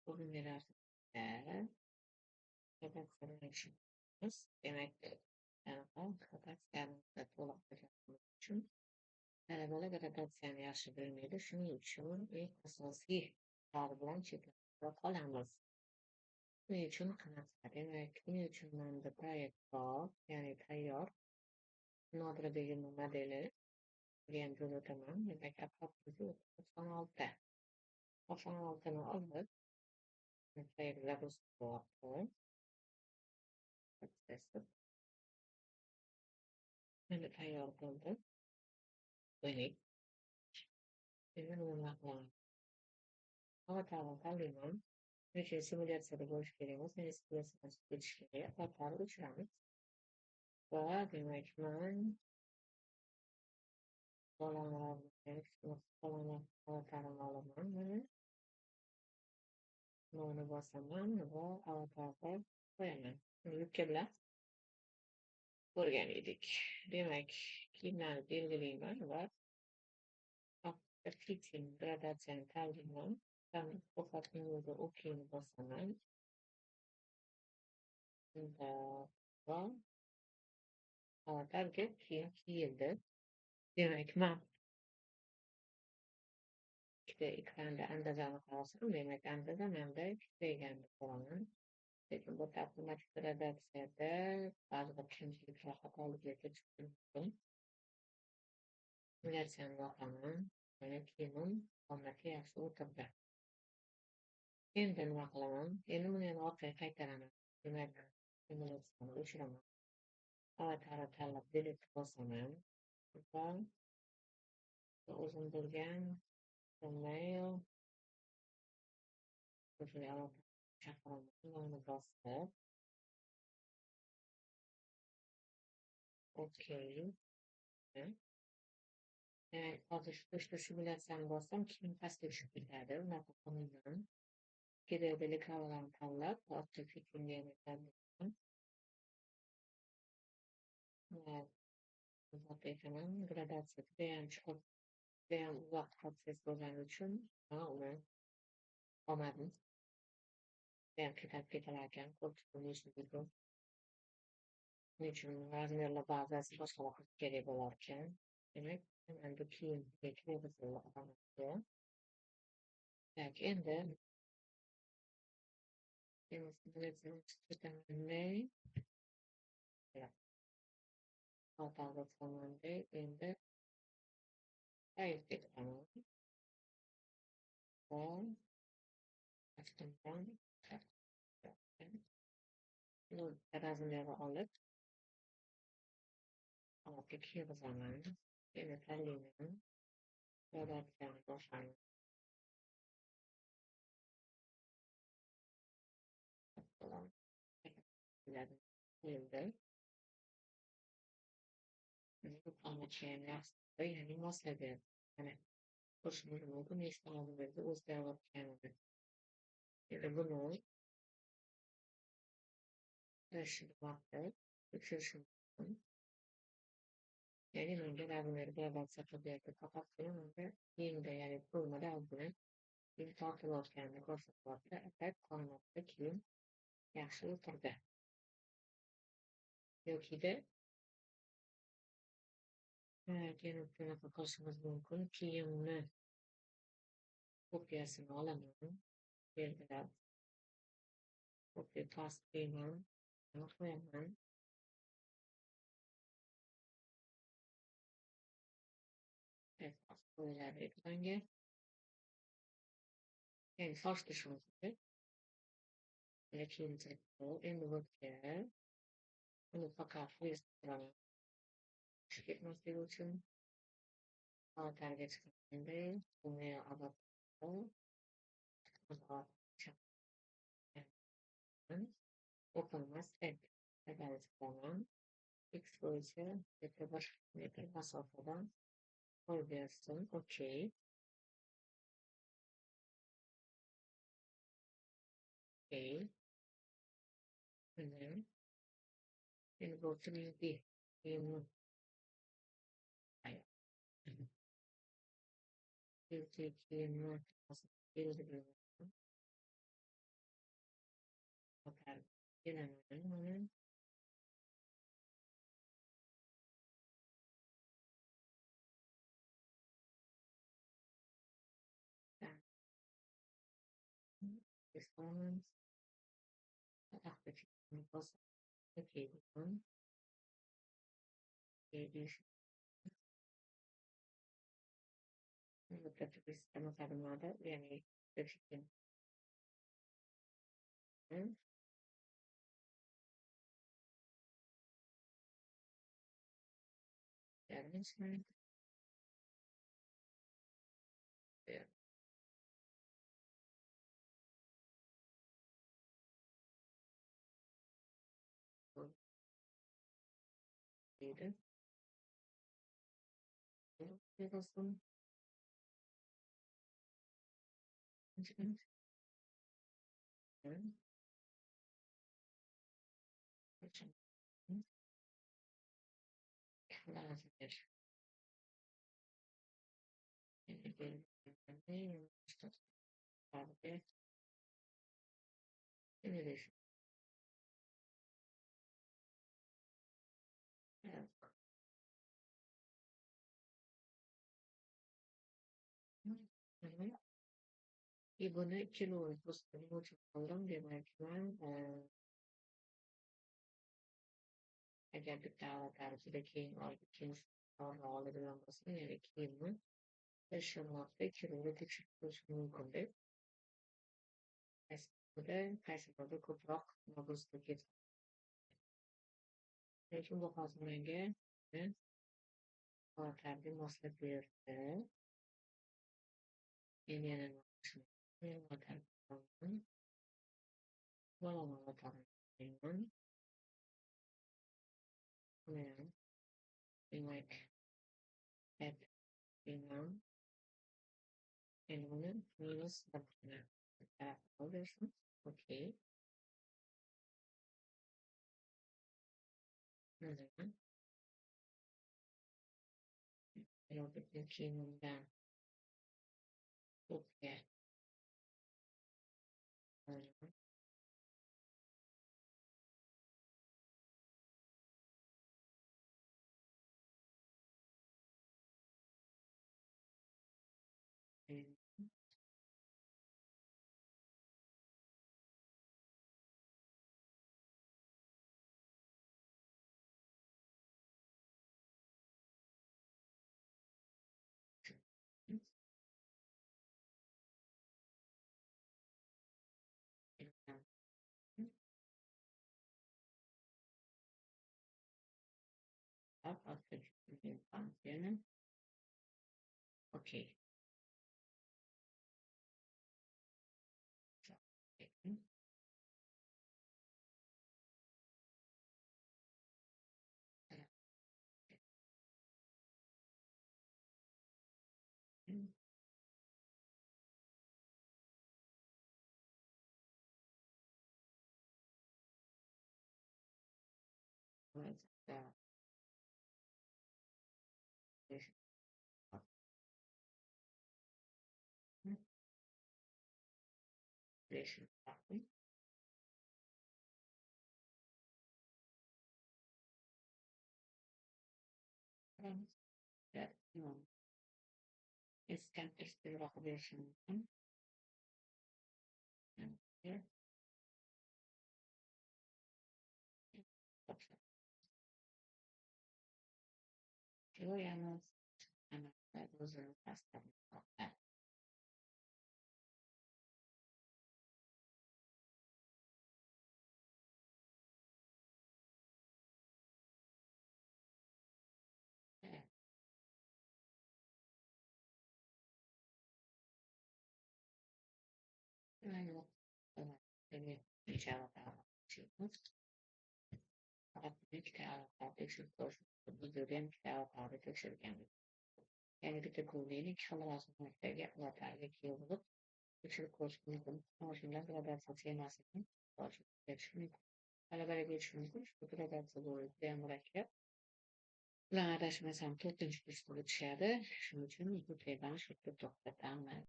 Bugün dersinde fakat sarılışımız demek yani fakat yanında to'liq uchun talabalar gradasiyani yaxshi bilmaydi. Shuning uchun eng asosiy qaror bilan chetlashtirib qolamiz. Shuning uchun qanaqa? Demak, buning uchun menda proyekt bor, ya'ni tayyor. Nodira Begimning modeli degan jo'ni o'taman. Demak, atrofimizda 96 96 ni olib, proyektlar bo'lyapti. Menda tayyor bo'ldi. O'ylaylik. Endi nima qilaman? Avatarni tanlayman. Lekin simulyatsiyada bo'lish kerak emas. Meni simulyatsiyasiz ketish kerak. Avatarni o'chiramiz. Va demak, man bolani avatarini olaman. Mana buni bosaman va avatarga qo'yaman. Yubka bilan ko'rgan edik. Demak, kiyimlarni belgilayman va fitting gradatsiyani tanlayman. Ovqatning o'zi okeyni bosaman. Va avatarga kiyim kiyildi. Demak, man ikkita ekranda andazani qarasam, demak, andazamanda kichayganini ko'raman. Lekin bu avtomatik gradatsiyada ba'zi bir kamchiliklar, xatoliklarga chiqishi mumkin. Simulyatsiyani yoqaman. Mana kiyimim ommaga yaxshi o'tirdi. Endi nima qilaman? Endi buni yana orqaga qaytaraman. Demak, simulyatsiyani o'chiraman. Avatarni tanlab delete bosaman. Va o'zim bilgan mail chaqiraman. Bosib, okey. Hozir shu simulyatsiyani bossam, keyin pastga tushib ketadi. Unaqa qilmayman. Kerakli kavalarni tanlab, ortga fittingga yana tanlayman. Uzoq ekaman. Gradatsiya judayam chuqur, judayam uzoq protses bo'lgani uchun uni olmadim. Judayam ketalar ekan. Shuning uchun razmerlar ba'zisi boshqaroq kerak bo'lar ekan. Demak, endi keyin tak, endi endi sayrga chiqaman va kaftimdan razmerni olib ortga kiygizaman. Endi tanlayman. Gradatsiyani boshlayman. Endi ya'ni mosladi. Mana ko'rishingiz mumkin, eshitgan oldingizda o'zgarayotganini. Endi buni tekshirishim mumkin. Ya'ni menga razmer gradatsiya qilyapti. Faqatgina menga kiyimda, ya'ni formada ozgina kiyim tortilayotganini ko'rsatyapti. Atak qomatda kiyim yaxshi o'tirdi. Yokida yana bunaqa qilishingiz mumkin. Kiyimni kopiyasini olaman. Belgilab copy paste deyman. Qo'yaman. Qo'yiladi ekranga. Endi solishtirishimiz kerak. Keyinchalik endi o'tga uni faqat qo'yib ketmasligi uchun avatarga chiqganda uni o'pilmas chiqaman. X bo'yicha bir metr masofadan qo'yib bersin. Okey. Okey. Endi bu kiyimni Bilaman uni. Performance, acquisition cost, location, edition, categories المساعدة يعني section management data development management and classification innovation 이번에 기록을 보시고 저런 게 많지만 agar bitta tarixida keyin olib oladigan bo'lsa yana kiyimni ishonmoqda kiruvga tekshirib ko'rish mumkin deb qaysi birida ko'proq nodurustlik ketgan lekin bu hozir menga holatlarga moslab berdi men yana demak endi minus bersin okey kiyimimdan ko'pga up after okay relation that is can explain relation and here Juliana's and that was a last time of that. I know maybe each other tekshirib ko'rish judayam tekshirgan ya'ni bitta kunlik xamirasiga ularga yig'ilib tekshirib ko'rish mumkin shundan gradatsiya emasligini berish mumkin talabalarga berish mumkin ushbu gradatsiya judayam murakkab ular adashmasam 4-kursga tushadi shuning uchun bu temani shu yerda to'xtatamiz